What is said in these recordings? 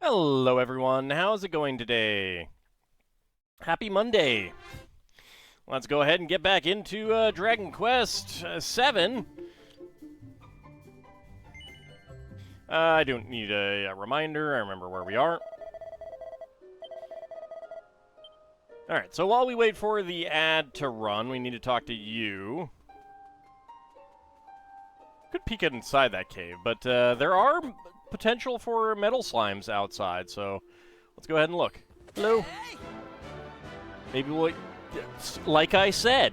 Hello everyone, how's it going today? Happy Monday! Let's go ahead and get back into Dragon Quest VII. I don't need a reminder, I remember where we are. Alright, so while we wait for the ad to run, we need to talk to you. Could peek inside that cave, but there are potential for metal slimes outside, so let's go ahead and look. Hello? Maybe we'll... Like I said.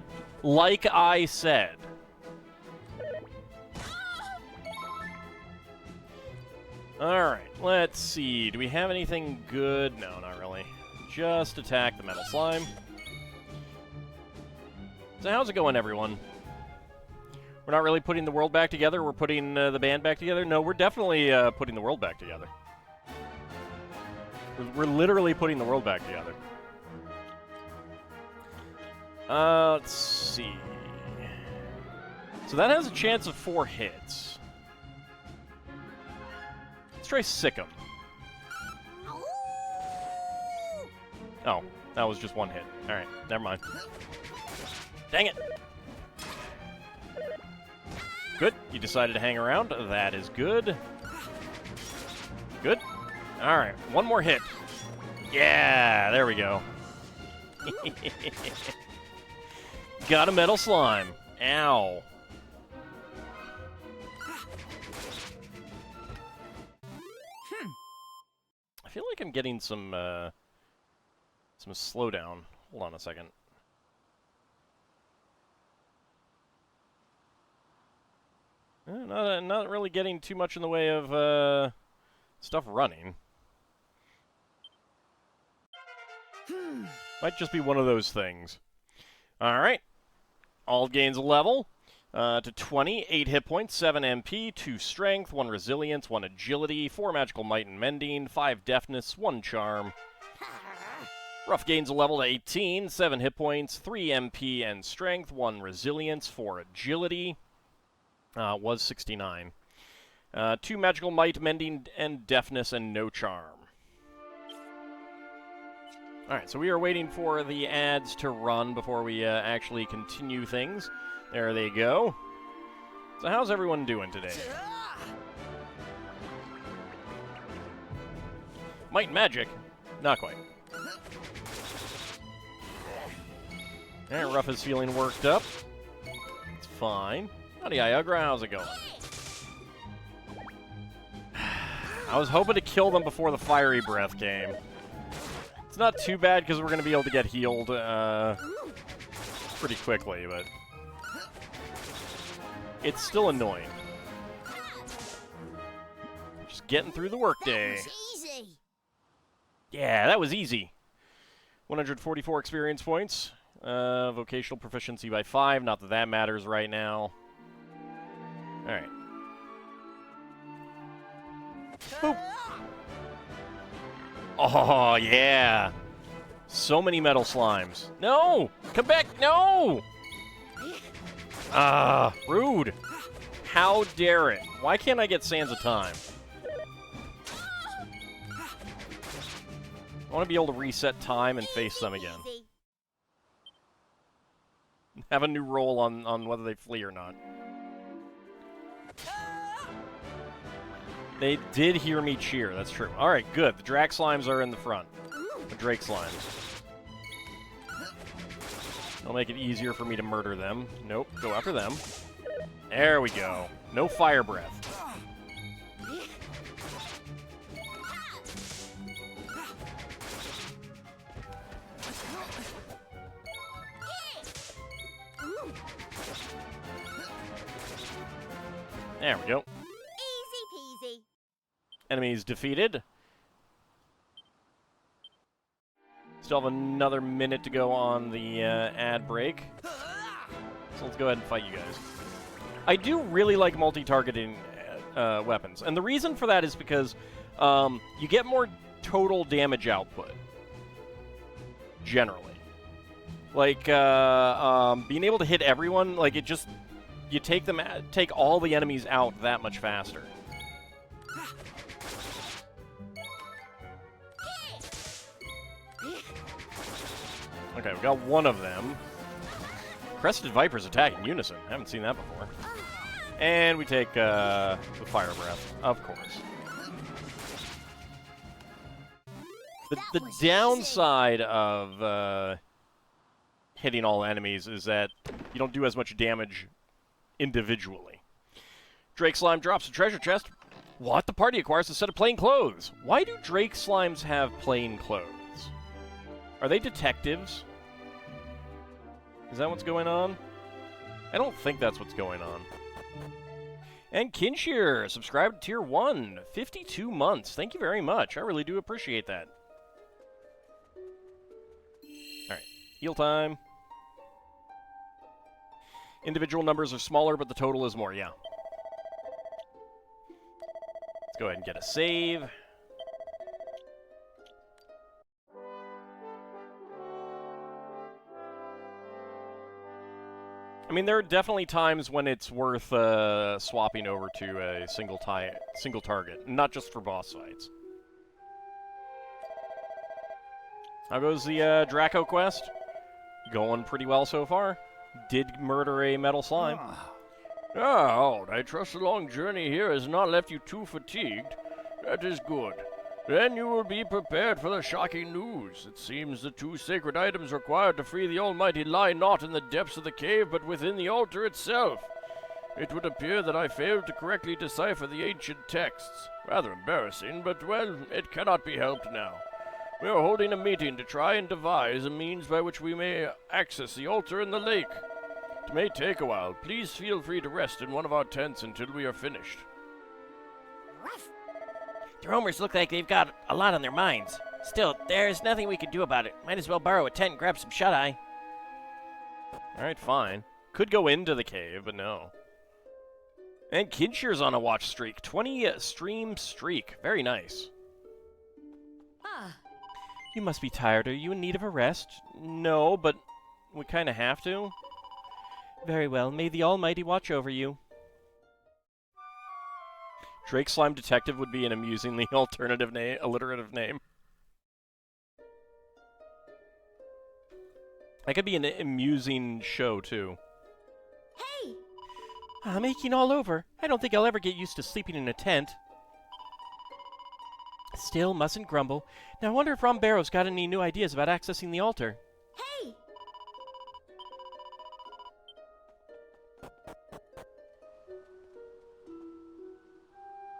Alright, let's see. Do we have anything good? No, not really. Just attack the metal slime. So how's it going, everyone? We're not really putting the world back together, we're putting the band back together? No, we're definitely putting the world back together. We're literally putting the world back together. Let's see. So that has a chance of 4 hits. Let's try Sikkim. Oh, that was just 1 hit. Alright, never mind. Dang it! Good. You decided to hang around. That is good. Good. Alright, 1 more hit. Yeah, there we go. Got a metal slime. Ow. I feel like I'm getting some slowdown. Hold on a second. Not really getting too much in the way of stuff running. Might just be one of those things. Alright. All gains a level to 20, 8 hit points, 7 MP, 2 strength, 1 resilience, 1 agility, 4 magical might and mending, 5 deafness, 1 charm. Rough gains a level to 18, 7 hit points, 3 MP and strength, 1 resilience, 4 agility. Was 69. 2 magical might, mending, and deafness, and no charm. Alright, so we are waiting for the ads to run before we actually continue things. There they go. So how's everyone doing today? Might and magic? Not quite. Alright, Ruff is feeling worked up. It's fine. Howdy, Iugra, how's it going? I was hoping to kill them before the fiery breath came. It's not too bad because we're going to be able to get healed pretty quickly, but it's still annoying. Just getting through the workday. Yeah, that was easy. 144 experience points. Vocational proficiency by 5. Not that that matters right now. Alright. Boop. Oh, yeah. So many metal slimes. No! Come back! No! Ah, rude. How dare it? Why can't I get Sands of Time? I want to be able to reset time and face them again. Have a new roll on whether they flee or not. They did hear me cheer, that's true. Alright, good. The Drac Slimes are in the front. The Drake Slimes. It'll make it easier for me to murder them. Nope, go after them. There we go. No fire breath. There we go. Enemies defeated. Still have another minute to go on the ad break. So let's go ahead and fight you guys. I do really like multi-targeting weapons. And the reason for that is because you get more total damage output. Generally. Like, being able to hit everyone, like, it just... You take all the enemies out that much faster. Okay, we got one of them. Crested Vipers attack in unison. Haven't seen that before. And we take the Fire Breath, of course. The downside of hitting all enemies is that you don't do as much damage individually. Drake Slime drops a treasure chest. What? The party acquires a set of plain clothes. Why do Drake Slimes have plain clothes? Are they detectives? Is that what's going on? I don't think that's what's going on. And Kinshir, subscribed to Tier 1, 52 months. Thank you very much. I really do appreciate that. Alright, heal time. Individual numbers are smaller, but the total is more, yeah. Let's go ahead and get a save. I mean, there are definitely times when it's worth swapping over to a single target, not just for boss fights. How goes the Draco quest? Going pretty well so far. Did murder a metal slime. Ah, I trust the long journey here has not left you too fatigued. That is good. Then you will be prepared for the shocking news. It seems the two sacred items required to free the Almighty lie not in the depths of the cave, but within the altar itself. It would appear that I failed to correctly decipher the ancient texts. Rather embarrassing, but, well, it cannot be helped now. We are holding a meeting to try and devise a means by which we may access the altar in the lake. It may take a while. Please feel free to rest in one of our tents until we are finished. The roamers look like they've got a lot on their minds. Still, there's nothing we can do about it. Might as well borrow a tent and grab some shut-eye. Alright, fine. Could go into the cave, but no. And Kinshir's on a watch streak. 20 stream streak. Very nice. You must be tired. Are you in need of a rest? No, but we kind of have to. Very well. May the Almighty watch over you. Drake Slime Detective would be an amusingly alliterative name. That could be an amusing show, too. Hey! I'm aching all over. I don't think I'll ever get used to sleeping in a tent. Still, mustn't grumble. Now I wonder if Rombero's got any new ideas about accessing the altar. Hey!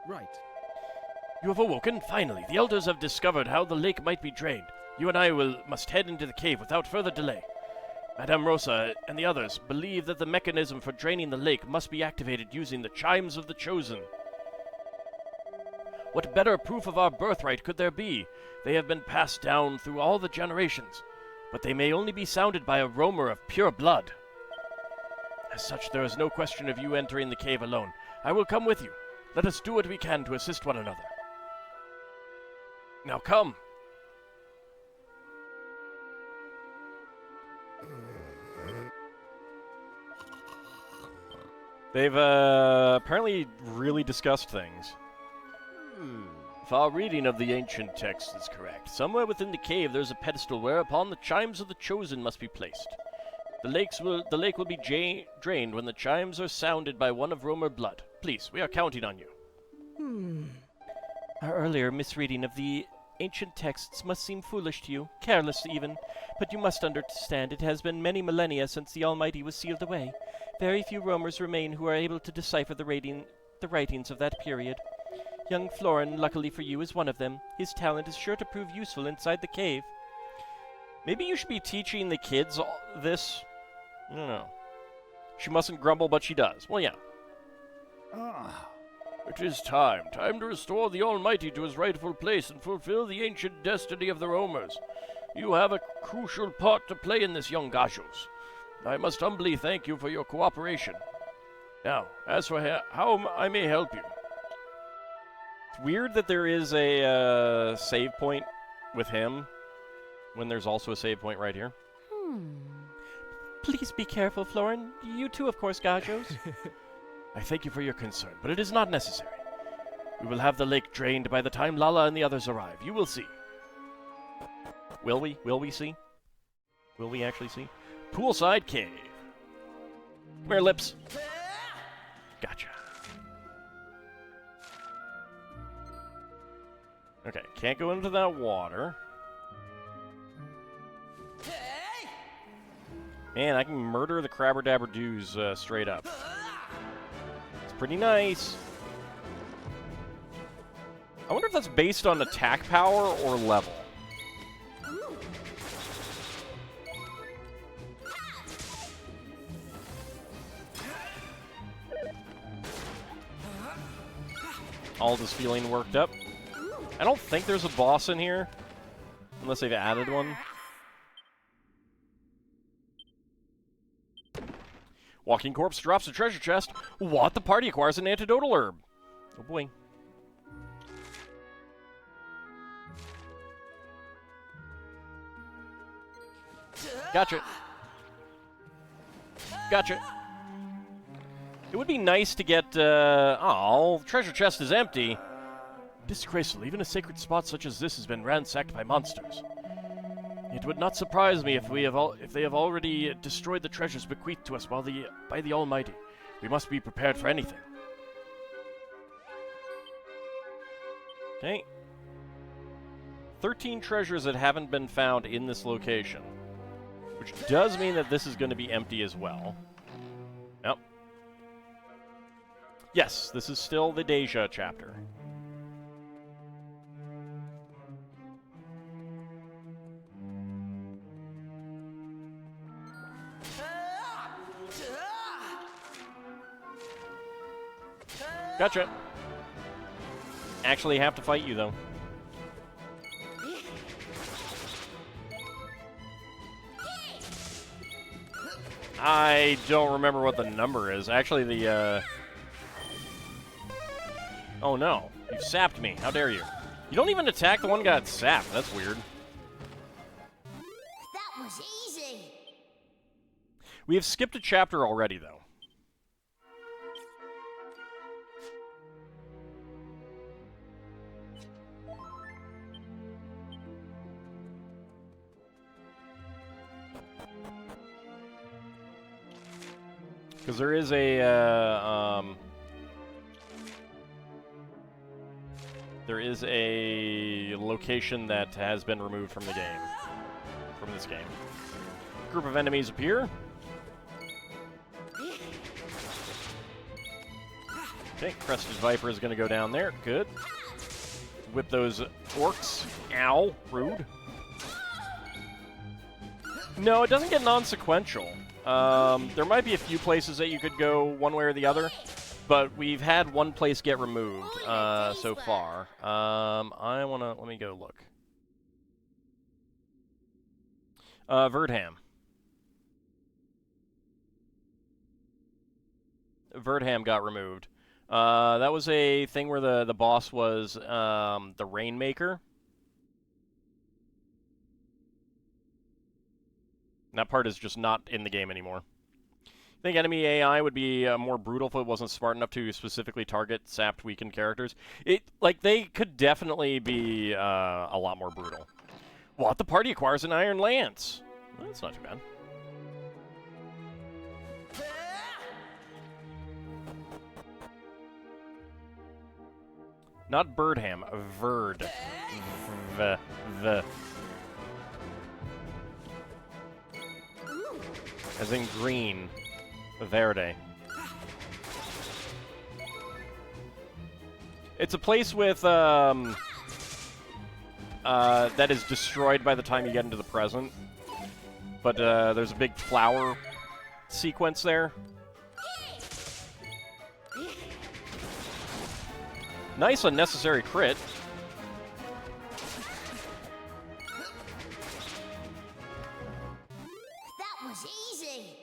Right. You have awoken? Finally, the elders have discovered how the lake might be drained. You and I must head into the cave without further delay. Madame Rosa and the others believe that the mechanism for draining the lake must be activated using the chimes of the Chosen. What better proof of our birthright could there be? They have been passed down through all the generations, but they may only be sounded by a roamer of pure blood. As such, there is no question of you entering the cave alone. I will come with you. Let us do what we can to assist one another. Now come. They've apparently really discussed things. If our reading of the ancient text is correct, somewhere within the cave there's a pedestal whereupon the chimes of the Chosen must be placed. The lake will be drained when the chimes are sounded by one of Romer blood. Please, we are counting on you. Our earlier misreading of the ancient texts must seem foolish to you, careless even, but you must understand it has been many millennia since the Almighty was sealed away. Very few roamers remain who are able to decipher the writings of that period. Young Florin, luckily for you, is one of them. His talent is sure to prove useful inside the cave. Maybe you should be teaching the kids this? I don't know. She mustn't grumble, but she does. Well, yeah. It is time to restore the Almighty to his rightful place and fulfill the ancient destiny of the roamers. You have a crucial part to play in this, young Gajos. I must humbly thank you for your cooperation. Now, as for how I may help you. It's weird that there is a save point with him when there's also a save point right here. Please be careful, Florin. You too, of course, Gajos. I thank you for your concern, but it is not necessary. We will have the lake drained by the time Lala and the others arrive. You will see. Will we? Will we see? Will we actually see? Poolside Cave. Come here, Lips. Gotcha. Okay, can't go into that water. Man, I can murder the Crabber-Dabber-Doos straight up. It's pretty nice. I wonder if that's based on attack power or level. All this feeling worked up. I don't think there's a boss in here, unless they've added one. Walking corpse drops a treasure chest. What? The party acquires an antidotal herb. Oh boy. Gotcha. Gotcha. It would be nice to get, oh, treasure chest is empty. Disgraceful, even a sacred spot such as this has been ransacked by monsters. It would not surprise me if they have already destroyed the treasures bequeathed to us by the Almighty. We must be prepared for anything. Okay. 13 treasures that haven't been found in this location. Which does mean that this is going to be empty as well. Yep. Yes, this is still the Deja chapter. Gotcha. Actually have to fight you, though. I don't remember what the number is. Actually, the, Oh, no. You sapped me. How dare you? You don't even attack the one guy that's sapped. That's weird. That was easy. We have skipped a chapter already, though. Because there is a, there is a location that has been removed from the game. From this game. Group of enemies appear. Okay, Crested Viper is going to go down there. Good. Whip those orcs. Ow. Rude. No, it doesn't get non-sequential. There might be a few places that you could go one way or the other, but we've had one place get removed so far. Let me go look. Verdham. Verdham got removed. That was a thing where the boss was the Rainmaker. That part is just not in the game anymore. I think enemy AI would be more brutal if it wasn't smart enough to specifically target sapped, weakened characters. They could definitely be a lot more brutal. What? The party acquires an Iron Lance. Well, that's not too bad. Not Birdham, Verd. As in green. Verde. It's a place with, that is destroyed by the time you get into the present. But, there's a big flower sequence there. Nice unnecessary crit. That was easy.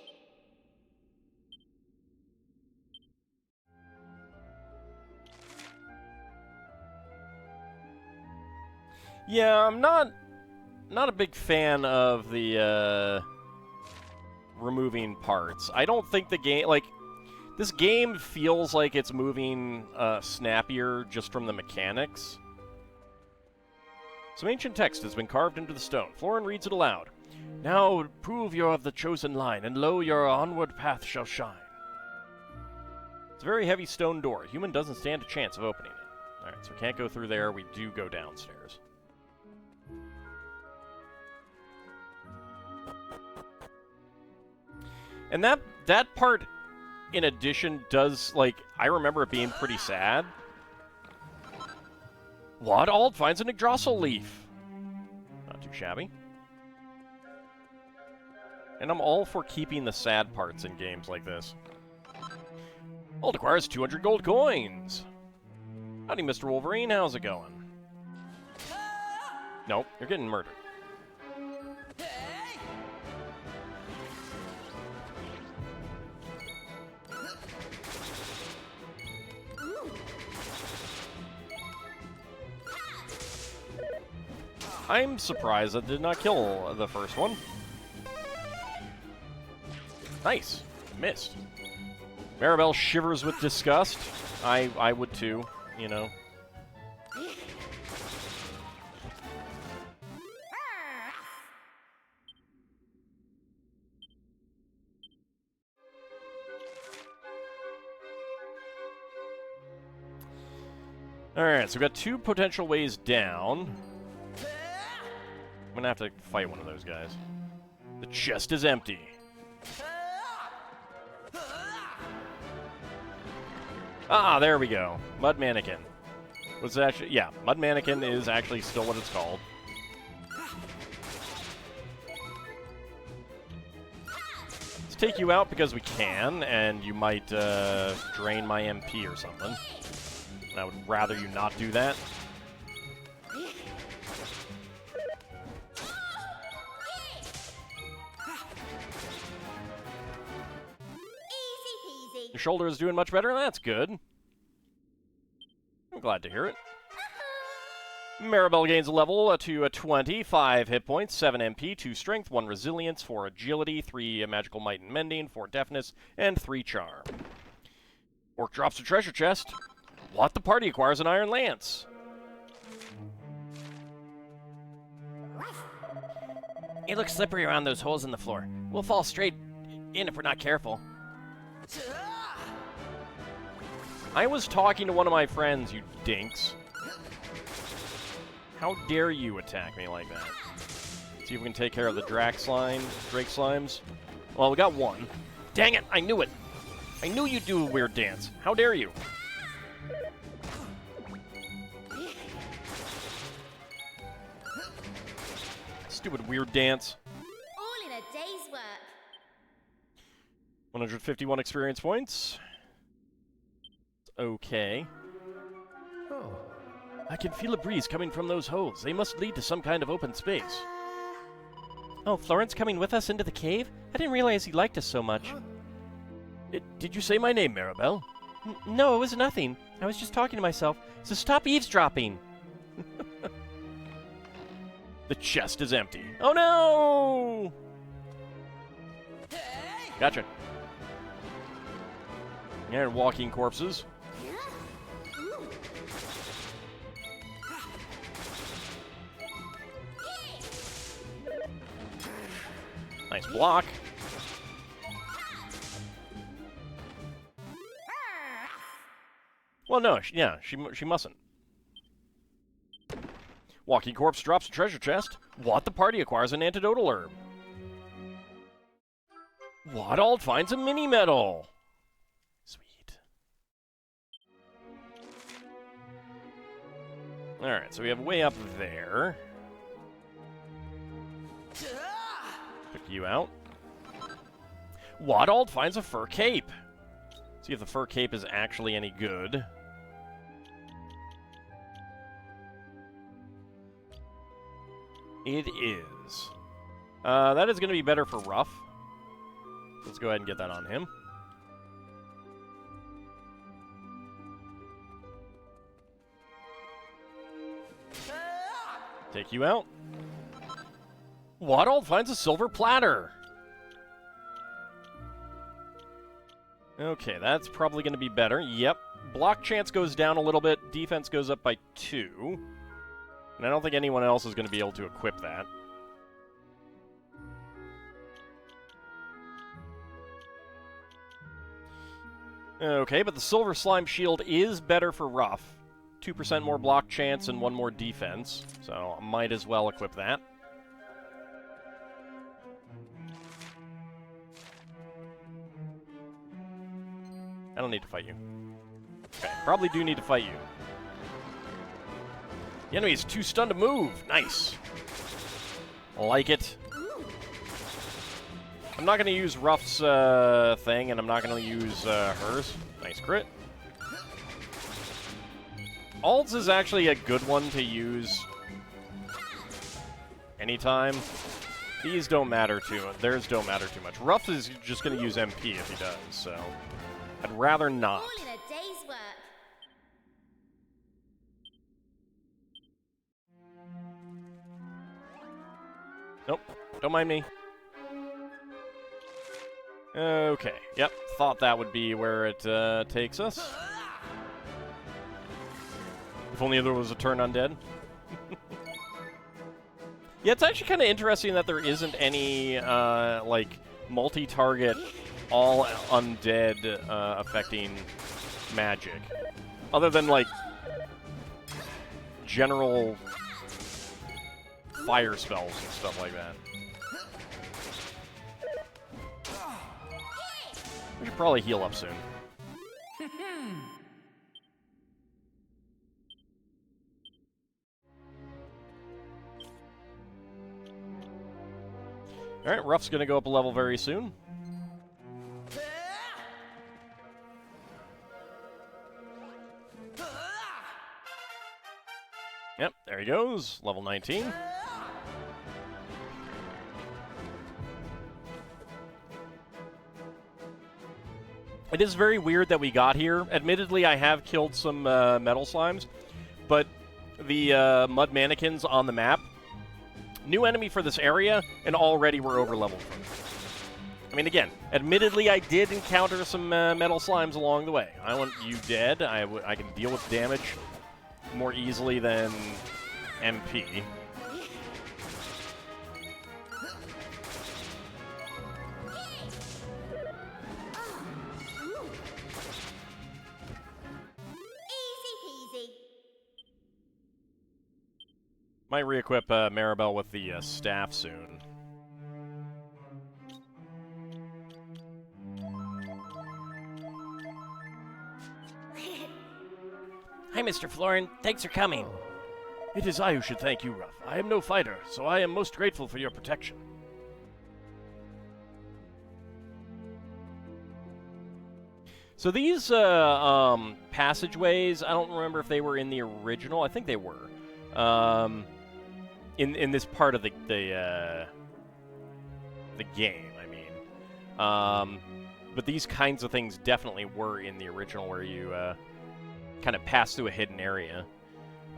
Yeah, I'm not a big fan of the removing parts. I don't think the game this game feels like it's moving snappier just from the mechanics. Some ancient text has been carved into the stone. Florin reads it aloud. Now prove you're of the chosen line, and lo, your onward path shall shine. It's a very heavy stone door. A human doesn't stand a chance of opening it. Alright, so we can't go through there. We do go downstairs. And that part, in addition, does, like, I remember it being pretty sad. What? Alt finds an Yggdrasil leaf. Not too shabby. And I'm all for keeping the sad parts in games like this. Alt acquires 200 gold coins. Howdy, Mr. Wolverine. How's it going? Nope, you're getting murdered. I'm surprised that did not kill the first one. Nice. Missed. Maribel shivers with disgust. I would too, you know. Alright, so we've got two potential ways down. I'm gonna have to fight one of those guys. The chest is empty. Ah, there we go. Mud Mannequin. Was it actually? Yeah, Mud Mannequin is actually still what it's called. Let's take you out because we can, and you might drain my MP or something. And I would rather you not do that. Your shoulder is doing much better. That's good. I'm glad to hear it. Maribel gains a level to a 20, 5 hit points, 7 MP, 2 strength, 1 resilience, 4 agility, 3 magical might and mending, 4 deafness, and 3 charm. Orc drops a treasure chest. What? The party acquires an iron lance. It looks slippery around those holes in the floor. We'll fall straight in if we're not careful. I was talking to one of my friends, you dinks. How dare you attack me like that? See if we can take care of the Drake slimes. Well, we got one. Dang it, I knew it. I knew you'd do a weird dance. How dare you? Stupid weird dance. All in a day's work. 151 experience points. Okay. Oh. I can feel a breeze coming from those holes. They must lead to some kind of open space. Oh, Florence coming with us into the cave? I didn't realize he liked us so much. Did you say my name, Maribel? No, it was nothing. I was just talking to myself. So stop eavesdropping. The chest is empty. Oh no! Gotcha. And walking corpses. Nice block. Well, no, she mustn't. Walking corpse drops a treasure chest. What? The party acquires an antidotal herb. What? Alt finds a mini medal. Sweet. All right, so we have way up there. Pick you out. What? Alt finds a fur cape. See if the fur cape is actually any good. It is. That is going to be better for Ruff. Let's go ahead and get that on him. Take you out. Waddle finds a silver platter. Okay, that's probably going to be better. Yep. Block chance goes down a little bit. Defense goes up by 2. And I don't think anyone else is going to be able to equip that. Okay, but the Silver Slime Shield is better for Rough. 2% more block chance and 1 more defense, so I might as well equip that. I don't need to fight you. Okay, probably do need to fight you. The enemy is too stunned to move. Nice. Like it. I'm not going to use Ruff's thing, and I'm not going to use hers. Nice crit. Alts is actually a good one to use anytime. These don't matter too much. Theirs don't matter too much. Ruff is just going to use MP if he does, so I'd rather not. All in a day's work. Nope, don't mind me. Okay, yep, thought that would be where it takes us. If only there was a turn undead. Yeah, it's actually kind of interesting that there isn't any, like, multi-target, all undead affecting magic. Other than, like, general fire spells and stuff like that. We should probably heal up soon. Alright, Ruff's gonna go up a level very soon. Yep, there he goes. Level 19. It is very weird that we got here. Admittedly, I have killed some metal slimes, but the mud mannequins on the map, new enemy for this area, and already we're over-leveled from it. I mean, again, admittedly, I did encounter some metal slimes along the way. I want you dead. I can deal with damage more easily than MP. Might re-equip Maribel with the staff soon. Hi, Mr. Florin. Thanks for coming. It is I who should thank you, Ruff. I am no fighter, so I am most grateful for your protection. So these passageways, I don't remember if they were in the original. I think they were. In this part of the game, I mean. But these kinds of things definitely were in the original, where you kind of pass through a hidden area.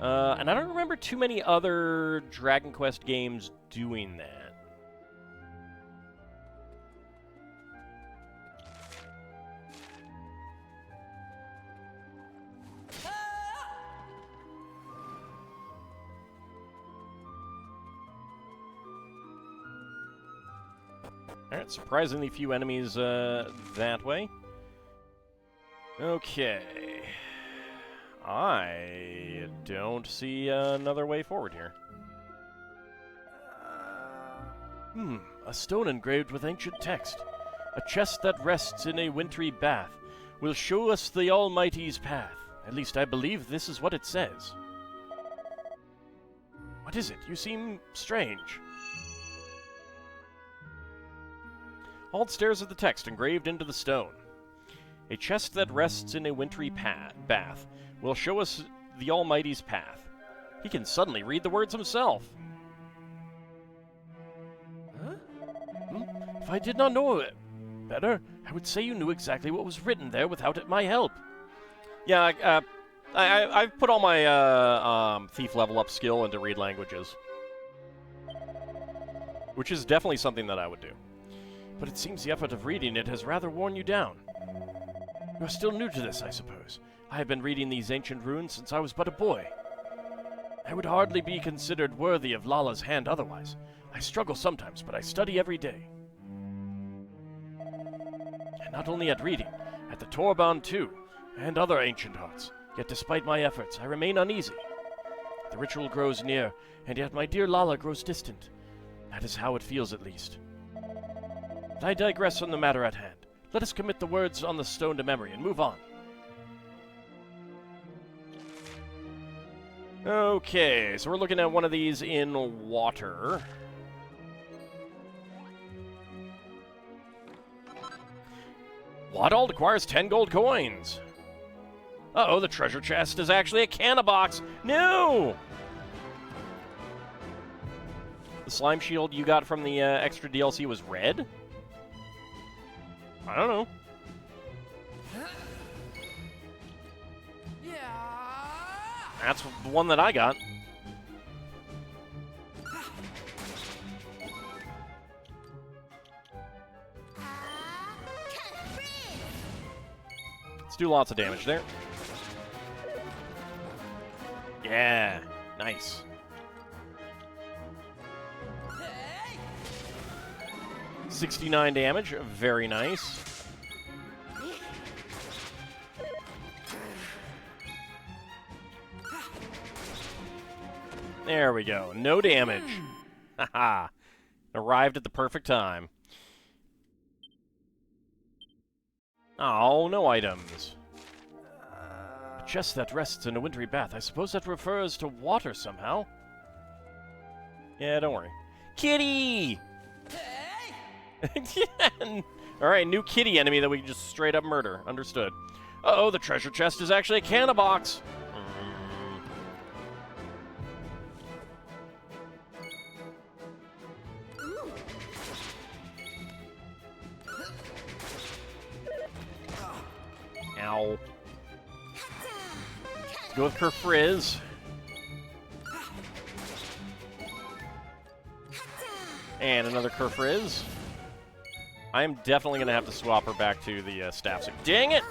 And I don't remember too many other Dragon Quest games doing that. Alright, surprisingly few enemies that way. Okay. I don't see another way forward here. A stone engraved with ancient text. A chest that rests in a wintry bath will show us the Almighty's path. At least I believe this is what it says. What is it? You seem strange. Ald stares at the text engraved into the stone. A chest that rests in a wintry bath will show us the Almighty's path. He can suddenly read the words himself. Huh? If I did not know it better, I would say you knew exactly what was written there without my help. Yeah, I've put all my thief level up skill into read languages, which is definitely something that I would do. But it seems the effort of reading it has rather worn you down. You are still new to this, I suppose. I have been reading these ancient runes since I was but a boy. I would hardly be considered worthy of Lala's hand otherwise. I struggle sometimes, but I study every day. And not only at reading, at the Torban too, and other ancient huts. Yet despite my efforts, I remain uneasy. The ritual grows near, and yet my dear Lala grows distant. That is how it feels, at least. But I digress from the matter at hand. Let us commit the words on the stone to memory and move on. Okay, so we're looking at one of these in water. What all acquires 10 gold coins? Uh-oh, the treasure chest is actually a canna box. No! The slime shield you got from the extra DLC was red? I don't know. That's the one that I got. Let's do lots of damage there. Yeah, nice. $69 damage, very nice. There we go, no damage. Haha, arrived at the perfect time. Oh, no items. A chest that rests in a wintry bath. I suppose that refers to water somehow. Yeah, don't worry. Kitty! Alright, new kitty enemy that we can just straight up murder. Understood. Uh-oh, the treasure chest is actually a canna box. Ow. Let's go with her frizz. And another Kerfrizz. I am definitely going to have to swap her back to the staff. So, dang it!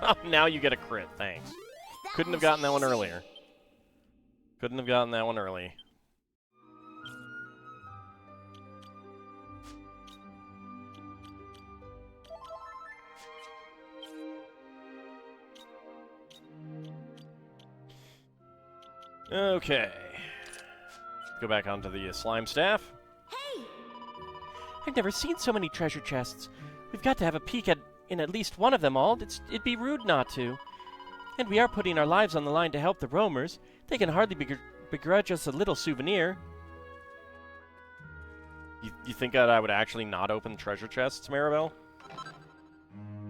Oh, now you get a crit. Thanks. Couldn't have gotten that one earlier. Couldn't have gotten that one early. Okay. Go back onto the slime staff. Hey! I've never seen so many treasure chests. We've got to have a peek in at least one of them all. It'd be rude not to. And we are putting our lives on the line to help the roamers. They can hardly begrudge us a little souvenir. You think that I would actually not open treasure chests, Maribel?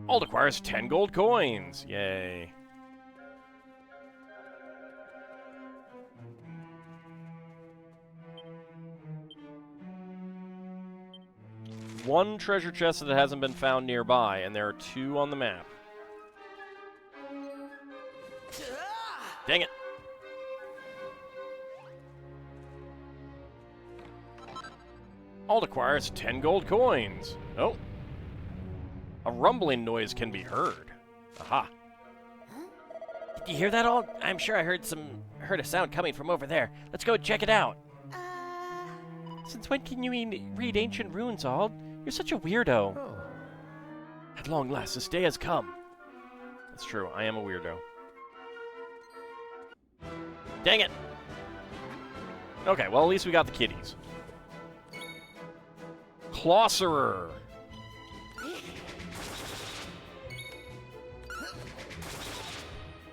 All it requires 10 gold coins. Yay. One treasure chest that hasn't been found nearby, and there are 2 on the map. Dang it. All it requires 10 gold coins. Oh. A rumbling noise can be heard. Aha. Did you hear that all? I'm sure I heard a sound coming from over there. Let's go check it out. Since when can you read ancient runes, Ald? You're such a weirdo. Oh. At long last, this day has come. That's true, I am a weirdo. Dang it! Okay, well, at least we got the kitties. Closserer!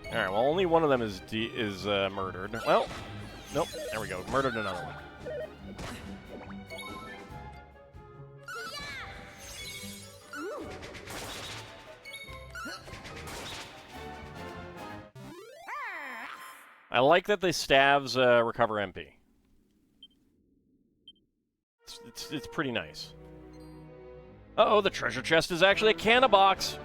Alright, well, only one of them is murdered. Well, nope, there we go. Murdered another one. I like that the staves recover MP. It's pretty nice. Uh-oh, the treasure chest is actually a canna box.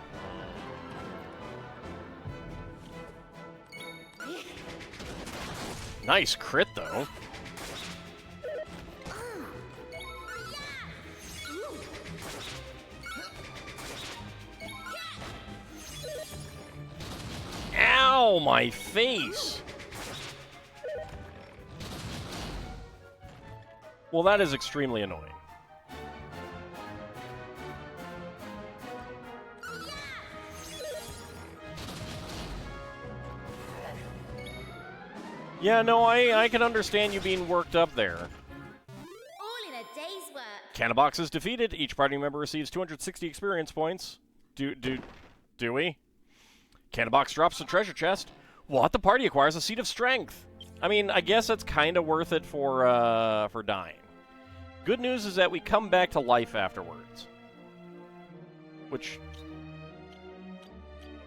Nice crit, though. Ow, my face. Well, that is extremely annoying. Yeah, no, I can understand you being worked up there. All in a day's work. Canabox is defeated. Each party member receives 260 experience points. Do we? Canabox drops the treasure chest. What? The party acquires a seat of strength. I mean, I guess that's kind of worth it for dying. Good news is that we come back to life afterwards, which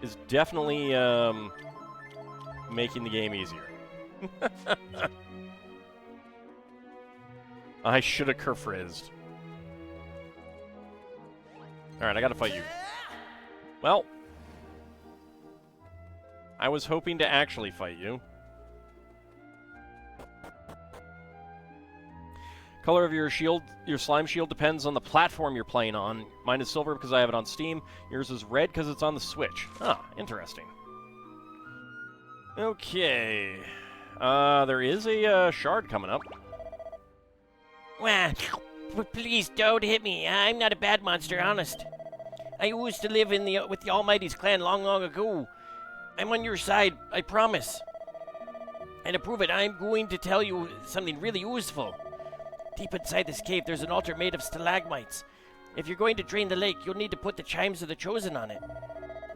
is definitely making the game easier. I should have kerfrizzed. Alright, I gotta fight you. Well, I was hoping to actually fight you. Color of your shield, your slime shield, depends on the platform you're playing on. Mine is silver because I have it on Steam. Yours is red because it's on the Switch. Ah, interesting. Okay. There is a shard coming up. Wah, please don't hit me. I'm not a bad monster, honest. I used to live with the Almighty's clan long, long ago. I'm on your side, I promise. And to prove it, I'm going to tell you something really useful. Deep inside this cave, there's an altar made of stalagmites. If you're going to drain the lake, you'll need to put the chimes of the Chosen on it.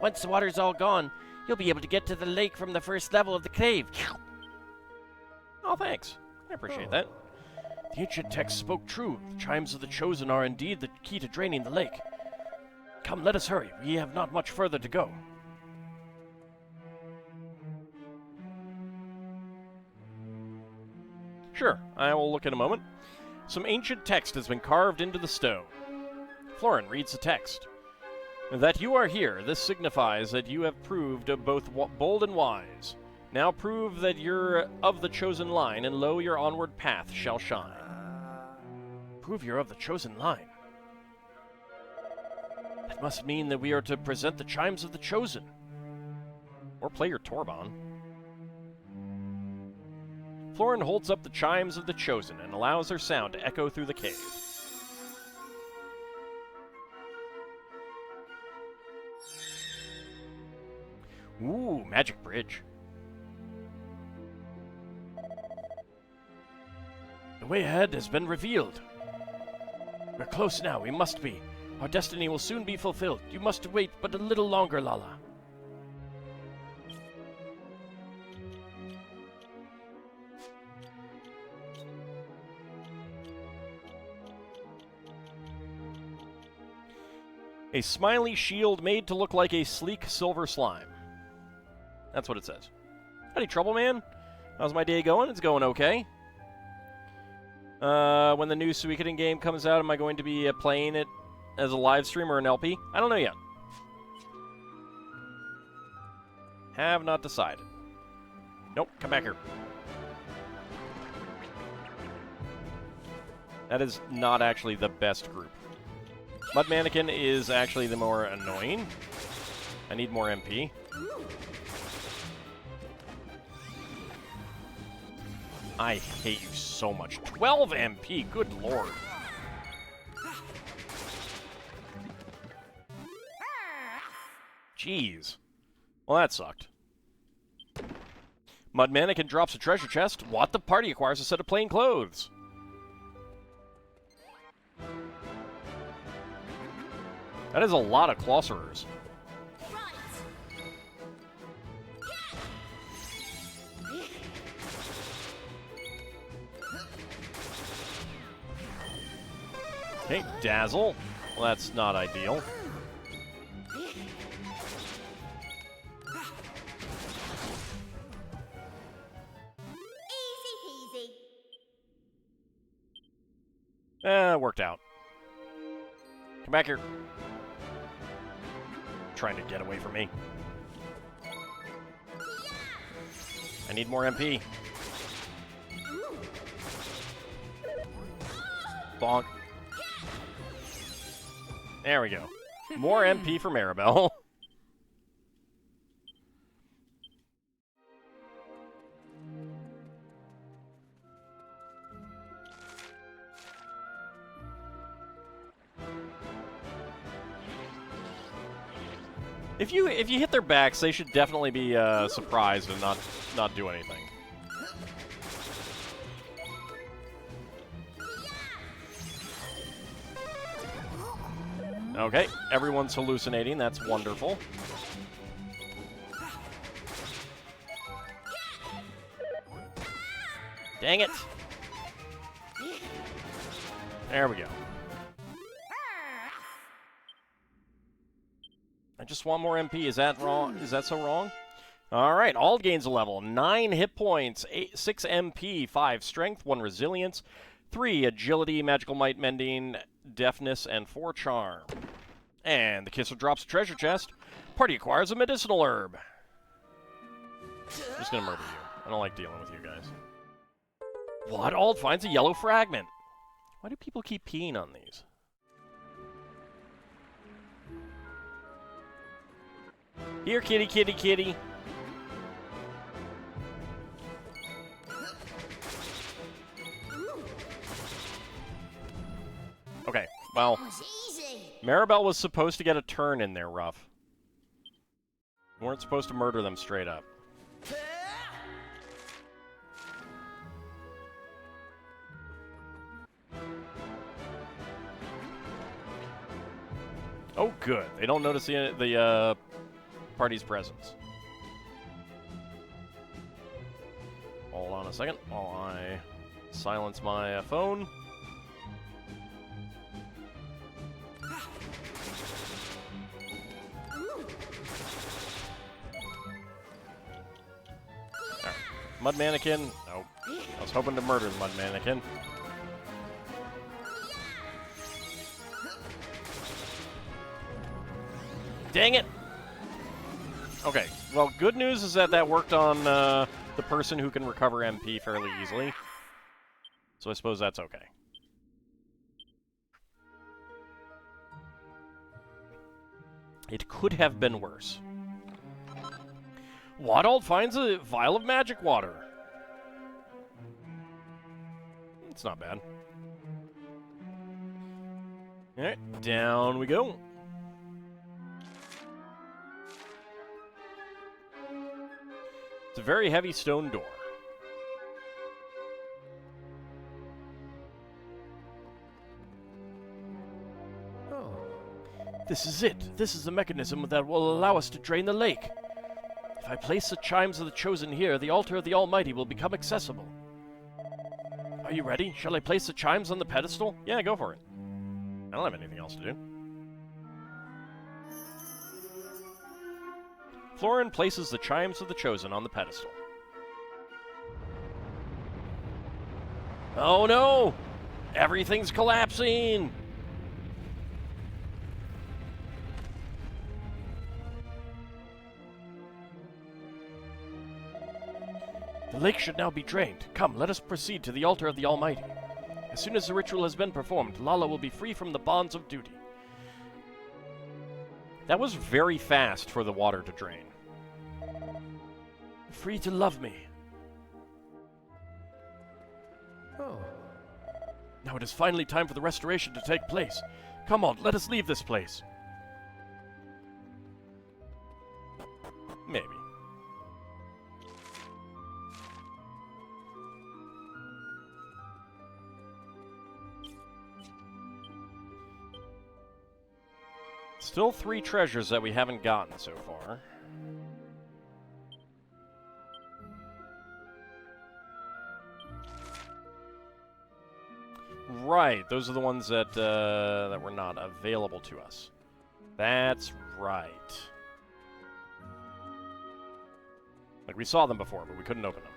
Once the water's all gone, you'll be able to get to the lake from the first level of the cave. Oh, thanks. I appreciate that. The ancient text spoke true. The chimes of the Chosen are indeed the key to draining the lake. Come, let us hurry. We have not much further to go. Sure, I will look in a moment. Some ancient text has been carved into the stone. Florin reads the text. That you are here, this signifies that you have proved both bold and wise. Now prove that you're of the chosen line, and lo, your onward path shall shine. Prove you're of the chosen line. That must mean that we are to present the chimes of the Chosen. Or play your Torbon. Florin holds up the chimes of the Chosen and allows their sound to echo through the cave. Ooh, magic bridge. The way ahead has been revealed. We're close now, we must be. Our destiny will soon be fulfilled. You must wait but a little longer, Lala. A smiley shield made to look like a sleek silver slime. That's what it says. Howdy, Trouble Man. How's my day going? It's going okay. When the new Suikoden game comes out, am I going to be playing it as a live stream or an LP? I don't know yet. Have not decided. Nope, come back here. That is not actually the best group. Mud Mannequin is actually the more annoying. I need more MP. I hate you so much. 12 MP, good lord. Jeez. Well, that sucked. Mud Mannequin drops a treasure chest. What? The party acquires a set of plain clothes. That is a lot of Clauserers. Okay, Dazzle. Well, that's not ideal. Easy peasy. Worked out. Come back here. Trying to get away from me. I need more MP. Bonk. There we go. More MP for Maribel. If you hit their backs, they should definitely be surprised and not do anything. Okay, everyone's hallucinating. That's wonderful. Dang it! There we go. I just want more MP. Is that wrong? Is that so wrong? Alright, all gains a level. 9 hit points, 6 MP, 5 strength, 1 resilience, 3 agility, magical might mending, deafness, and 4 charm. And the Kisser drops a treasure chest. Party acquires a medicinal herb. I'm just gonna murder you. I don't like dealing with you guys. What? Ald finds a yellow fragment. Why do people keep peeing on these? Here, kitty, kitty, kitty. Okay, well, Was easy. Maribel was supposed to get a turn in there, Ruff. We weren't supposed to murder them straight up. Oh, good. They don't notice the party's presence. Hold on a second while I silence my phone. Right. Mud Mannequin. Nope. I was hoping to murder the Mud Mannequin. Dang it! Okay, well, good news is that that worked on the person who can recover MP fairly easily. So I suppose that's okay. It could have been worse. Waddald finds a vial of magic water. It's not bad. Alright, down we go. It's a very heavy stone door. Oh. This is it. This is the mechanism that will allow us to drain the lake. If I place the chimes of the chosen here, the altar of the Almighty will become accessible. Are you ready? Shall I place the chimes on the pedestal? Yeah, go for it. I don't have anything else to do. Florin places the chimes of the chosen on the pedestal. Oh no! Everything's collapsing! The lake should now be drained. Come, let us proceed to the altar of the Almighty. As soon as the ritual has been performed, Lala will be free from the bonds of duty. That was very fast for the water to drain. Free to love me. Oh. Now it is finally time for the restoration to take place. Come on, let us leave this place. Maybe. Still 3 treasures that we haven't gotten so far. Right, those are the ones that that were not available to us. That's right. Like, we saw them before, but we couldn't open them.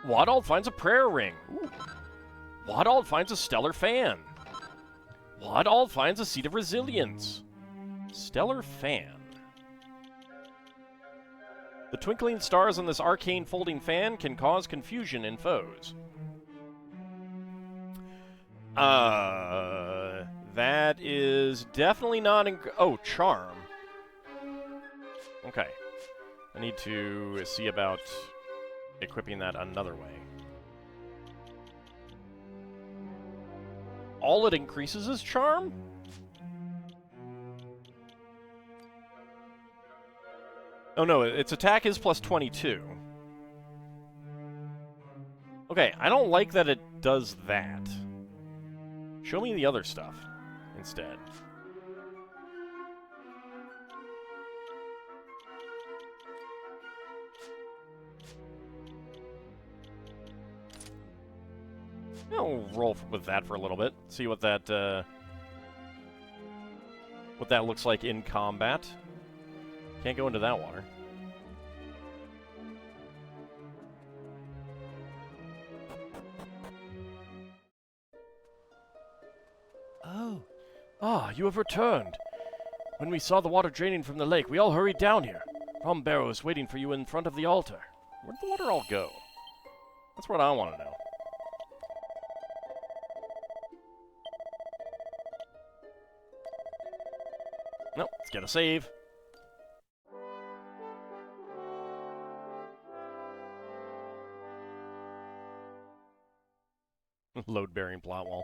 Waddald finds a prayer ring. Ooh. Waddald finds a stellar fan. Waddald finds a seat of resilience. Stellar fan. The twinkling stars on this arcane folding fan can cause confusion in foes. That is definitely not oh, charm. Okay. I need to see about equipping that another way. All it increases is charm? Oh no, its attack is plus 22. Okay, I don't like that it does that. Show me the other stuff instead. I'll roll with that for a little bit. See what that looks like in combat. Can't go into that water. Oh. Ah, you have returned. When we saw the water draining from the lake, we all hurried down here. Rum Barrow is waiting for you in front of the altar. Where'd the water all go? That's what I want to know. Nope, let's get a save. Load-bearing plot wall.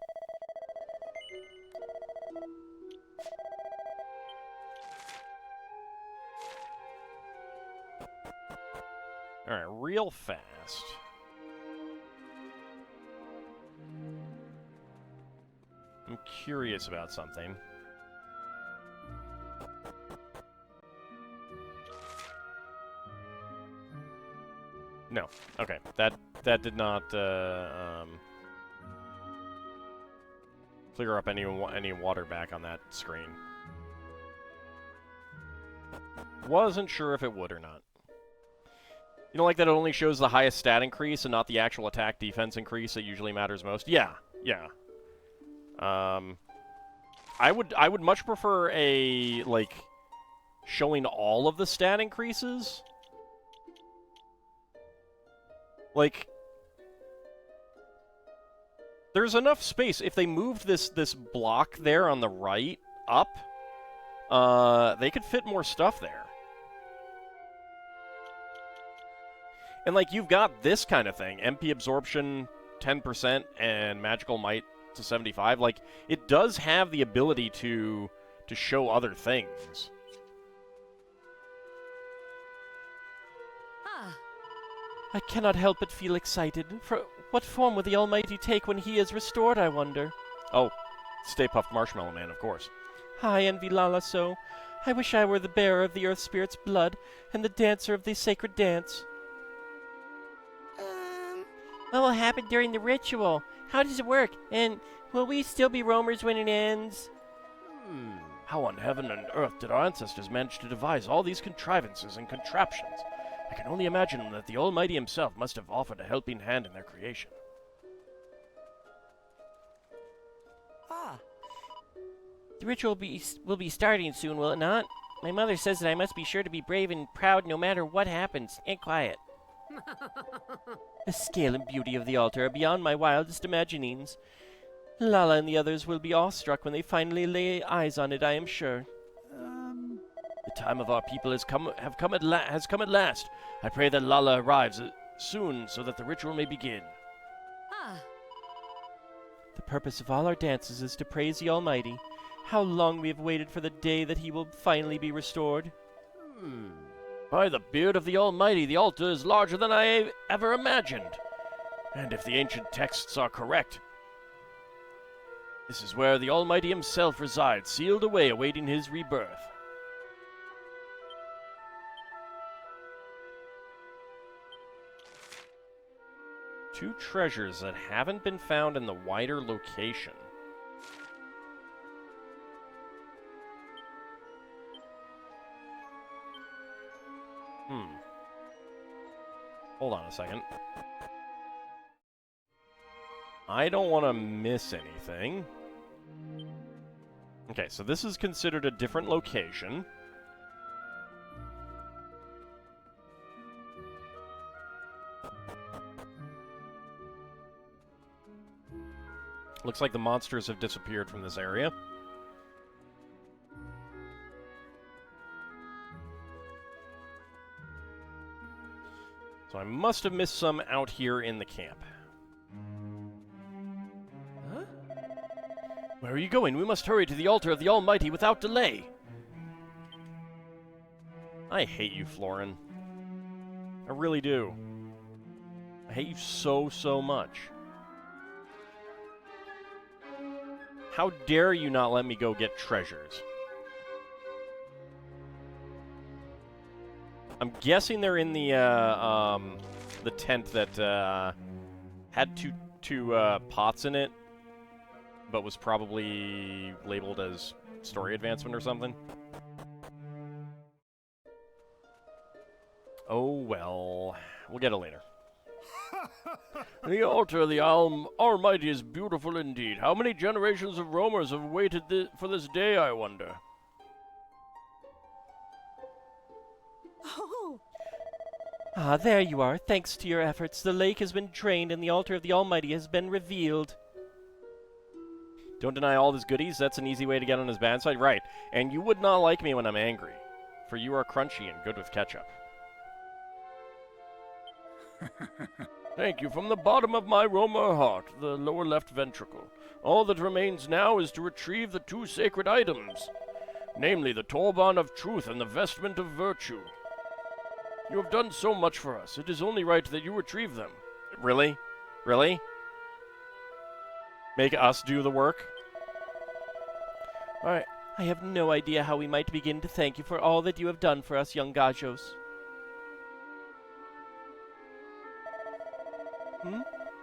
Alright, real fast. I'm curious about something. No. Okay. That did not clear up any water back on that screen. Wasn't sure if it would or not. You know, like that it only shows the highest stat increase and not the actual attack defense increase that usually matters most? Yeah, yeah. I would much prefer a, like, showing all of the stat increases. Like, there's enough space. If they moved this block there on the right up, they could fit more stuff there. And, like, you've got this kind of thing. MP absorption 10% and magical might to 75. Like, it does have the ability to show other things. Ah, I cannot help but feel excited. For what form will the Almighty take when he is restored, I wonder? Oh, Stay Puft Marshmallow Man, of course. I envy Lala so. I wish I were the bearer of the Earth Spirit's blood and the dancer of the sacred dance. What will happen during the ritual? How does it work? And will we still be roamers when it ends? How on heaven and earth did our ancestors manage to devise all these contrivances and contraptions? I can only imagine that the Almighty himself must have offered a helping hand in their creation. The ritual will be starting soon, will it not? My mother says that I must be sure to be brave and proud no matter what happens, and quiet. The scale and beauty of the altar are beyond my wildest imaginings. Lala and the others will be awestruck when they finally lay eyes on it, I am sure. The time of our people has come at last. I pray that Lala arrives soon so that the ritual may begin. ah. The purpose of all our dances is to praise the Almighty. How long we have waited for the day that he will finally be restored. By the beard of the Almighty, the altar is larger than I ever imagined. And if the ancient texts are correct, this is where the Almighty himself resides, sealed away, awaiting his rebirth. Two treasures that haven't been found in the wider location. Hold on a second. I don't want to miss anything. Okay, so this is considered a different location. Looks like the monsters have disappeared from this area. So I must have missed some out here in the camp. Huh? Where are you going? We must hurry to the altar of the Almighty without delay. I hate you, Florin. I really do. I hate you so, so much. How dare you not let me go get treasures? I'm guessing they're in the tent that had two pots in it, but was probably labeled as story advancement or something. Oh well, we'll get it later. The altar of the Almighty is beautiful indeed. How many generations of roamers have waited for this day, I wonder? Oh, Ah, there you are. Thanks to your efforts, the lake has been drained and the altar of the Almighty has been revealed. Don't deny all his goodies, that's an easy way to get on his bad side. Right, and you would not like me when I'm angry, for you are crunchy and good with ketchup. Thank you from the bottom of my roamer heart, the lower left ventricle. All that remains now is to retrieve the two sacred items, namely the Turban of Truth and the Vestment of Virtue. You have done so much for us. It is only right that you retrieve them. Really? Really? Make us do the work? I have no idea how we might begin to thank you for all that you have done for us, young Gajos.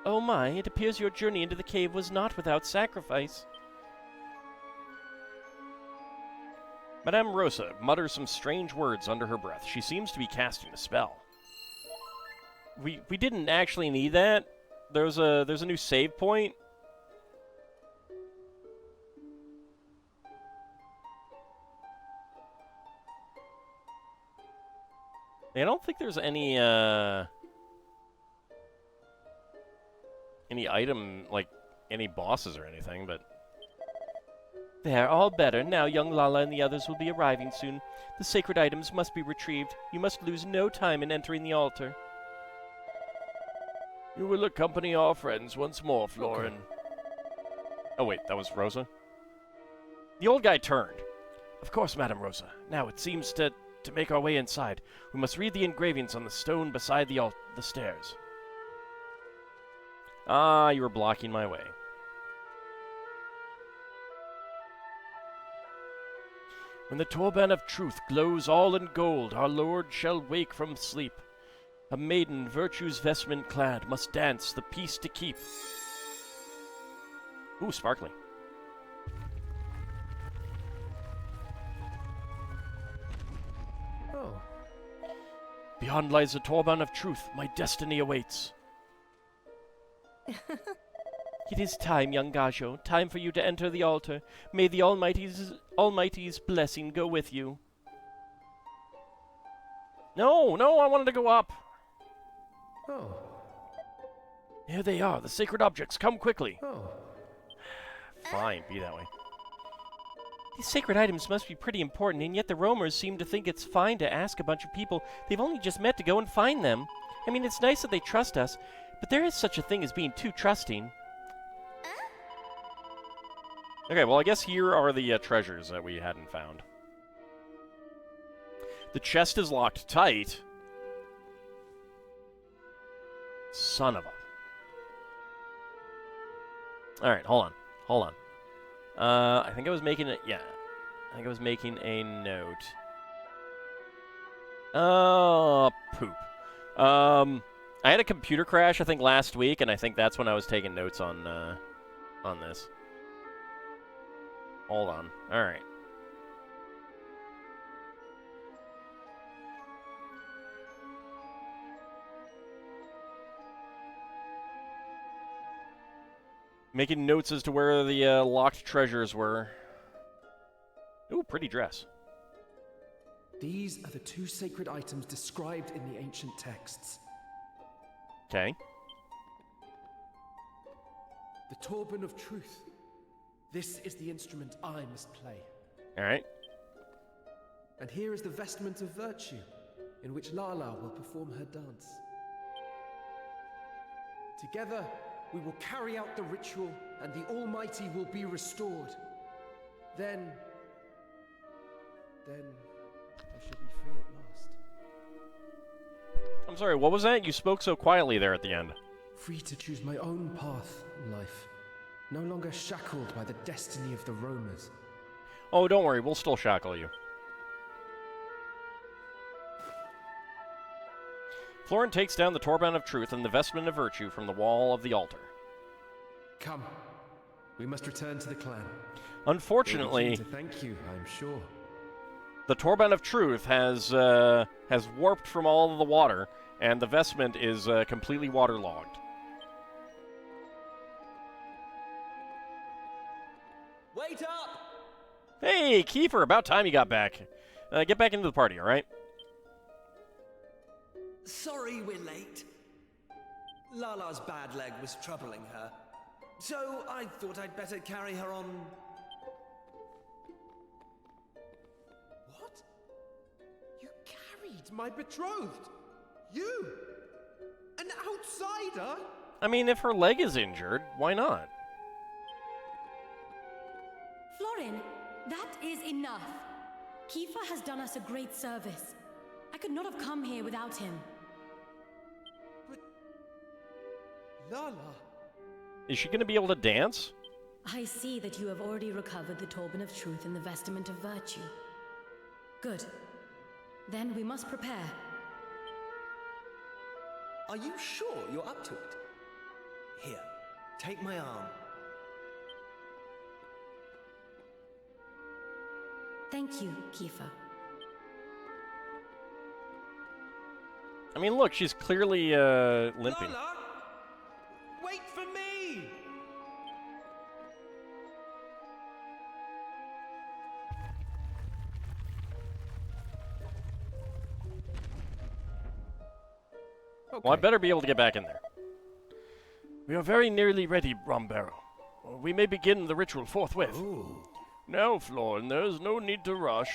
Oh my, it appears your journey into the cave was not without sacrifice. Madame Rosa mutters some strange words under her breath. She seems to be casting a spell. We didn't actually need that. There's a new save point. I don't think there's any item, like, any bosses or anything, but... There, all better. Now young Lala and the others will be arriving soon. The sacred items must be retrieved. You must lose no time in entering the altar. You will accompany our friends once more, Florin. Oh wait, that was Rosa? The old guy turned. Of course, Madame Rosa. Now it seems to make our way inside. We must read the engravings on the stone beside the stairs. Ah, you were blocking my way. When the Turban of Truth glows all in gold, our Lord shall wake from sleep. A maiden, virtue's vestment clad, must dance the peace to keep. Ooh, sparkly. Oh. Beyond lies the Turban of Truth. My destiny awaits. It is time, young Gajo. Time for you to enter the altar. May the Almighty's blessing go with you. No, I wanted to go up. Oh. Here they are, the sacred objects. Come quickly. Oh. Fine, be that way. These sacred items must be pretty important, and yet the roamers seem to think it's fine to ask a bunch of people they've only just met to go and find them. I mean, it's nice that they trust us, but there is such a thing as being too trusting. Okay, well, I guess here are the treasures that we hadn't found. The chest is locked tight. Son of a... Alright, hold on. I think I was making it... Yeah. I think I was making a note. Oh, poop. I had a computer crash, I think, last week, and I think that's when I was taking notes on this. Hold on. Alright. Making notes as to where the locked treasures were. Ooh, pretty dress. These are the two sacred items described in the ancient texts. Okay. The Turban of Truth. This is the instrument I must play. Alright. And here is the Vestment of Virtue, in which Lala will perform her dance. Together, we will carry out the ritual, and the Almighty will be restored. Then I shall be free at last. I'm sorry, what was that? You spoke so quietly there at the end. Free to choose my own path in life. No longer shackled by the destiny of the roamers. Oh, don't worry, we'll still shackle you. Florin takes down the Turban of Truth and the Vestment of Virtue from the wall of the altar. Come. We must return to the clan. Unfortunately, To thank you, I'm sure. the Torban of Truth has warped from all of the water, and the vestment is completely waterlogged. Wait up! Hey, Kiefer, about time you got back. Get back into the party, all right? Sorry we're late. Lala's bad leg was troubling her, so I thought I'd better carry her on. What? You carried my betrothed? You? An outsider? I mean, if her leg is injured, why not? Florin, that is enough. Kiefer has done us a great service. I could not have come here without him. Lala. Is she going to be able to dance? I see that you have already recovered the Torban of Truth and the Vestment of Virtue. Good. Then we must prepare. Are you sure you're up to it? Here, take my arm. Thank you, Kiefer. I mean, look, she's clearly limping. Lala! Wait for me! Okay. Well, I better be able to get back in there. We are very nearly ready, Rombero. We may begin the ritual forthwith. Ooh. Now, Florin, there is no need to rush.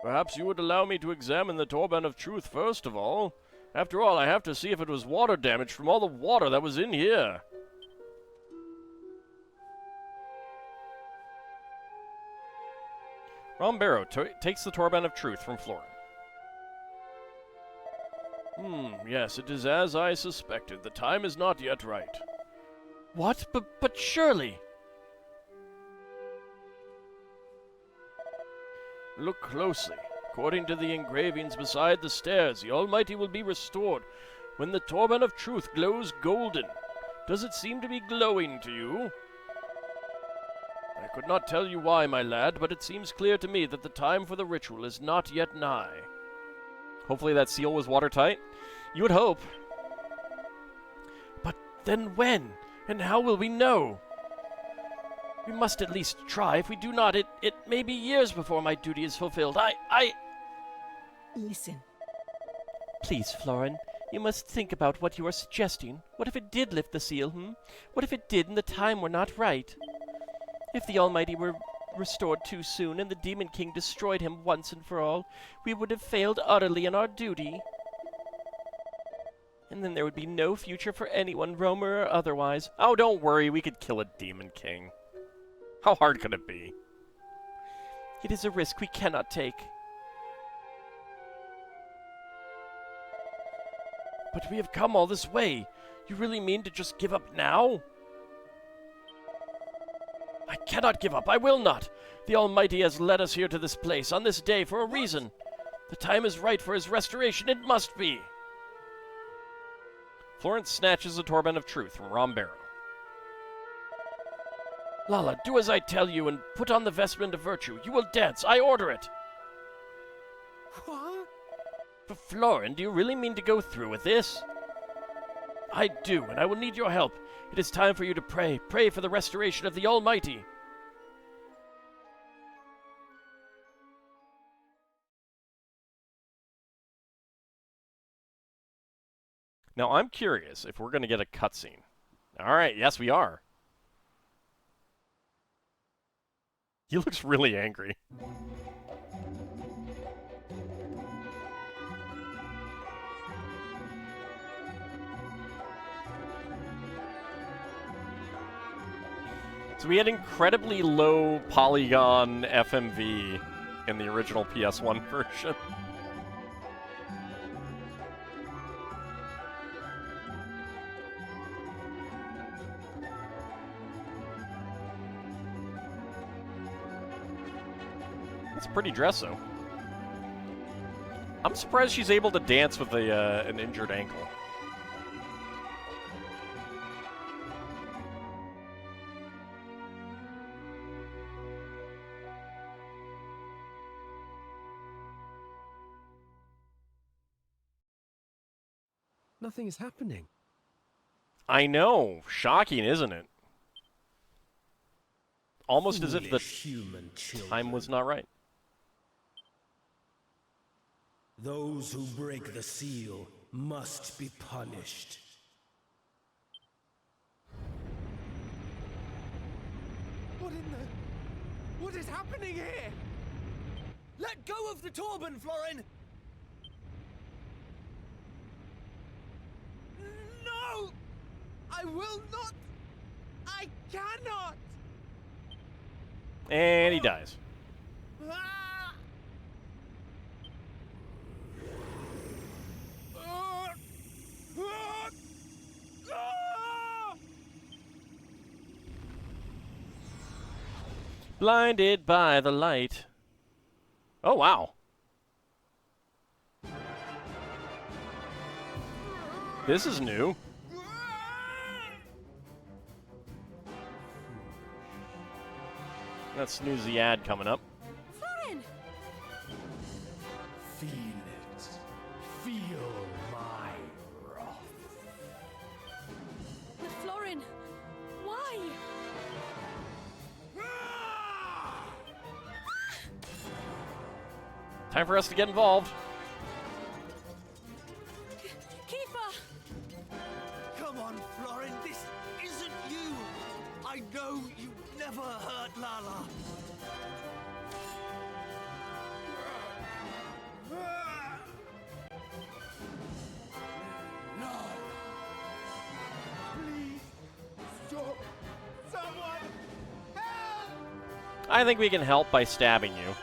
Perhaps you would allow me to examine the Torban of Truth first of all. After all, I have to see if it was water damage from all the water that was in here. Rombero takes the Torban of Truth from Florin. Yes, it is as I suspected. The time is not yet right. What? But surely... Look closely. According to the engravings beside the stairs, the Almighty will be restored when the Torban of Truth glows golden. Does it seem to be glowing to you? I could not tell you why, my lad, but it seems clear to me that the time for the ritual is not yet nigh. Hopefully that seal was watertight. You would hope. But then when? And how will we know? We must at least try. If we do not, it may be years before my duty is fulfilled. Listen. Please, Florin, you must think about what you are suggesting. What if it did lift the seal, What if it did and the time were not right? If the Almighty were restored too soon and the Demon King destroyed him once and for all, we would have failed utterly in our duty. And then there would be no future for anyone, roamer or otherwise. Oh, don't worry, we could kill a Demon King. How hard could it be? It is a risk we cannot take. But we have come all this way. You really mean to just give up now? I cannot give up. I will not. The Almighty has led us here to this place on this day for a reason. The time is right for his restoration. It must be. Florence snatches the Torban of Truth from Rombero. Lala, do as I tell you and put on the vestment of virtue. You will dance. I order it. What? But Florin, do you really mean to go through with this? I do, and I will need your help. It is time for you to pray. Pray for the restoration of the Almighty. Now, I'm curious if we're going to get a cutscene. All right, yes, we are. He looks really angry. So we had incredibly low polygon FMV in the original PS1 version. That's a pretty dress, though. I'm surprised she's able to dance with an injured ankle. Nothing is happening. I know. Shocking, isn't it? Almost as if the human children. time was not right. Those who break the seal must be punished. What is happening here? Let go of the Torben, Florin! No! I will not! I cannot! And he dies. Ah! Ah! Ah! Ah! Blinded by the light. Oh, wow. This is new. Let's snooze the ad coming up. Florin! Feel it. Feel my wrath. But Florin, why? Time for us to get involved. Kiefer! Come on, Florin, this isn't you. I know you never hurt Lala. Please, stop! Someone, help! I think we can help by stabbing you.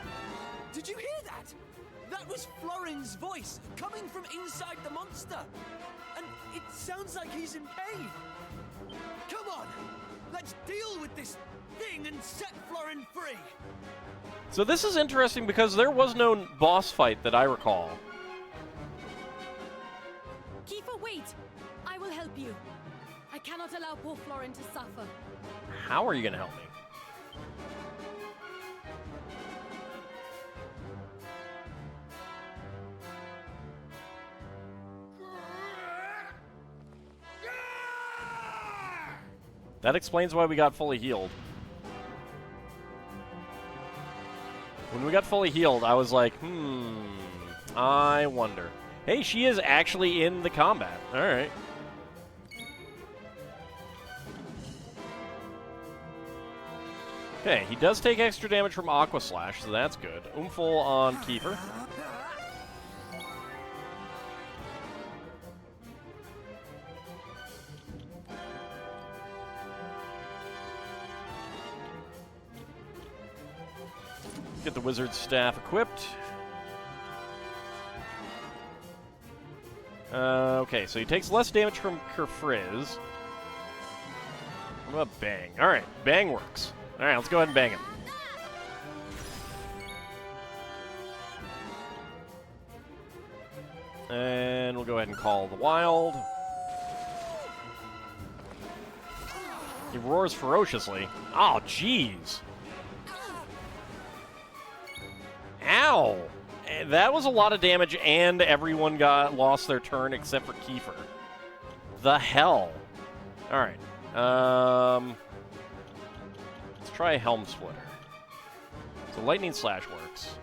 Did you hear that? That was Florin's voice coming from inside the monster. And it sounds like he's in pain. Come on, let's deal with this thing and set Florin free. So this is interesting because there was no boss fight that I recall. Kiefer, wait! I will help you. I cannot allow poor Florin to suffer. How are you going to help me? That explains why we got fully healed. When we got fully healed, I was like, I wonder. Hey, she is actually in the combat. All right. Okay, he does take extra damage from Aqua Slash, so that's good. Oomful on Kiefer. Get the wizard's staff equipped. Okay, so he takes less damage from Kerfrizz. What about Bang? Alright, Bang works. Alright, let's go ahead and bang him. And we'll go ahead and call the Wild. He roars ferociously. Oh, jeez. Ow! That was a lot of damage, and everyone lost their turn except for Kiefer. The hell? All right. Let's try a Helm Splitter. So Lightning Slash works.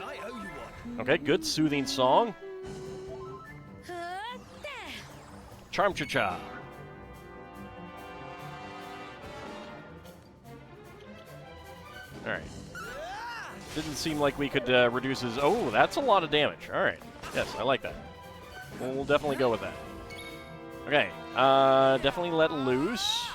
I owe you one. Okay, good soothing song. Charm Cha-Cha. Alright. Didn't seem like we could reduce his... Oh, that's a lot of damage. Alright. Yes, I like that. We'll definitely go with that. Okay. Definitely let loose.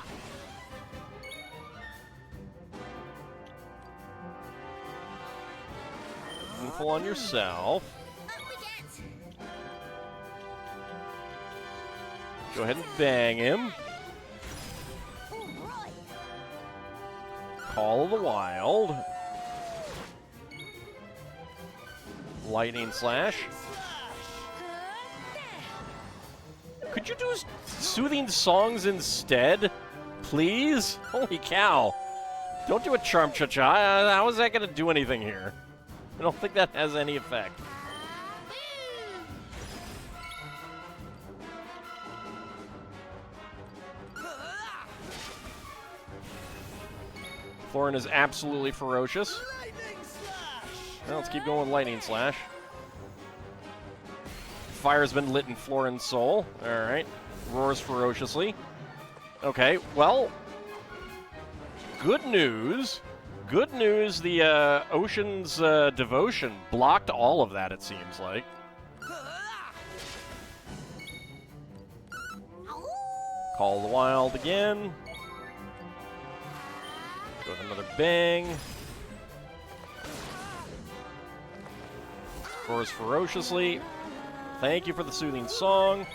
Full on yourself. Go ahead and bang him. Call of the Wild. Lightning Slash. Could you do soothing songs instead? Please? Holy cow. Don't do a Charm Cha-Cha. How is that going to do anything here? I don't think that has any effect. Florin is absolutely ferocious. Well, let's keep going with Lightning Slash. Fire's been lit in Florin's soul. Alright. Roars ferociously. Okay, well, good news. Good news, the Ocean's Devotion blocked all of that, it seems like. Call the Wild again. Go with another bang. Roars ferociously. Thank you for the soothing song.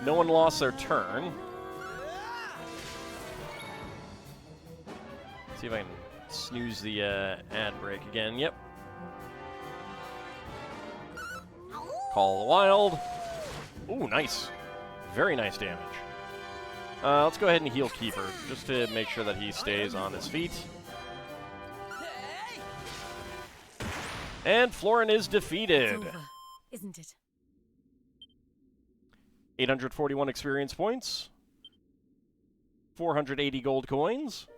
No one lost their turn. See if I can snooze the ad break again. Yep. Call the Wild. Ooh, nice. Very nice damage. Let's go ahead and heal Kiefer, just to make sure that he stays on his feet. And Florin is defeated. It's over, isn't it? 841 experience points. 480 gold coins.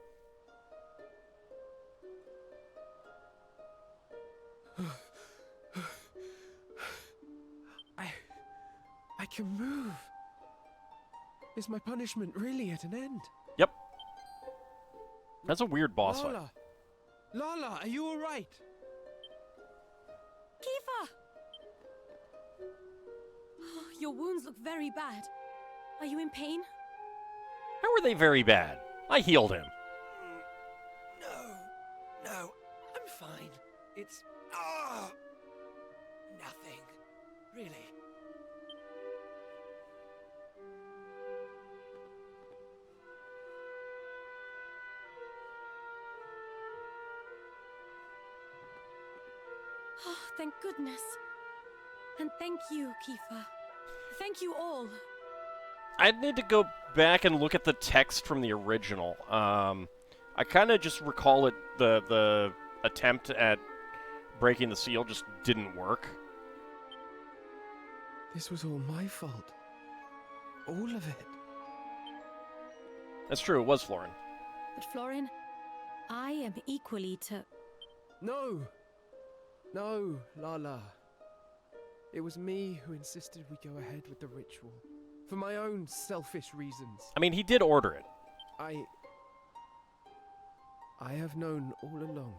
I can move. Is my punishment really at an end? Yep. That's a weird boss fight. Lala! Lala, are you alright? Kiefer! Your wounds look very bad. Are you in pain? How were they very bad? I healed him. No, I'm fine. It's nothing, really. Oh, thank goodness. And thank you, Kiefer. Thank you all. I'd need to go back and look at the text from the original. I kind of just recall it, the attempt at breaking the seal just didn't work. This was all my fault. All of it. That's true, it was Florin. But Florin, I am equally to... No! No, Lala. It was me who insisted we go ahead with the ritual. For my own selfish reasons. I mean, he did order it. I have known all along.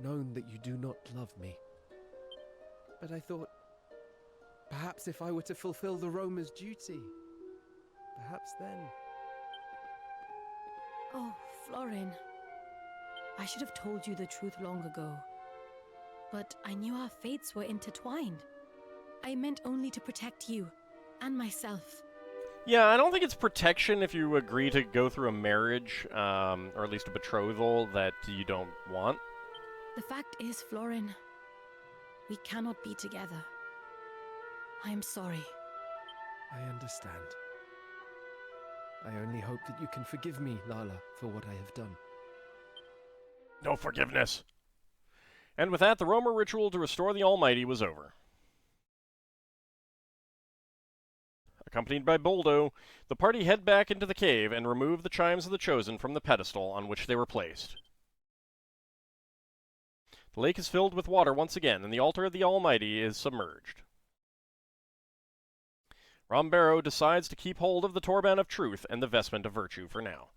Known that you do not love me. But I thought, perhaps if I were to fulfill the Romer's duty, perhaps then... Oh, Florin. I should have told you the truth long ago. But I knew our fates were intertwined. I meant only to protect you, and myself. Yeah, I don't think it's protection if you agree to go through a marriage, or at least a betrothal that you don't want. The fact is, Florin, we cannot be together. I am sorry. I understand. I only hope that you can forgive me, Lala, for what I have done. No forgiveness. And with that, the Romer ritual to restore the Almighty was over. Accompanied by Boldo, the party head back into the cave and remove the chimes of the Chosen from the pedestal on which they were placed. The lake is filled with water once again, and the altar of the Almighty is submerged. Rombero decides to keep hold of the Torban of Truth and the Vestment of Virtue for now.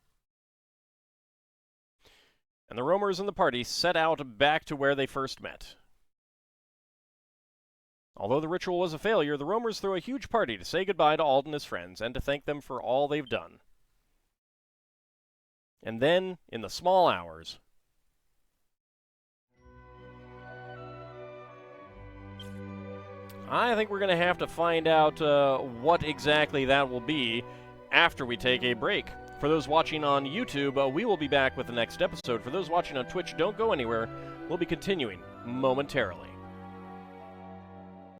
And the roamers and the party set out back to where they first met. Although the ritual was a failure, the roamers threw a huge party to say goodbye to Ald and his friends and to thank them for all they've done. And then, in the small hours, I think we're going to have to find out what exactly that will be after we take a break. For those watching on YouTube, we will be back with the next episode. For those watching on Twitch, don't go anywhere. We'll be continuing momentarily.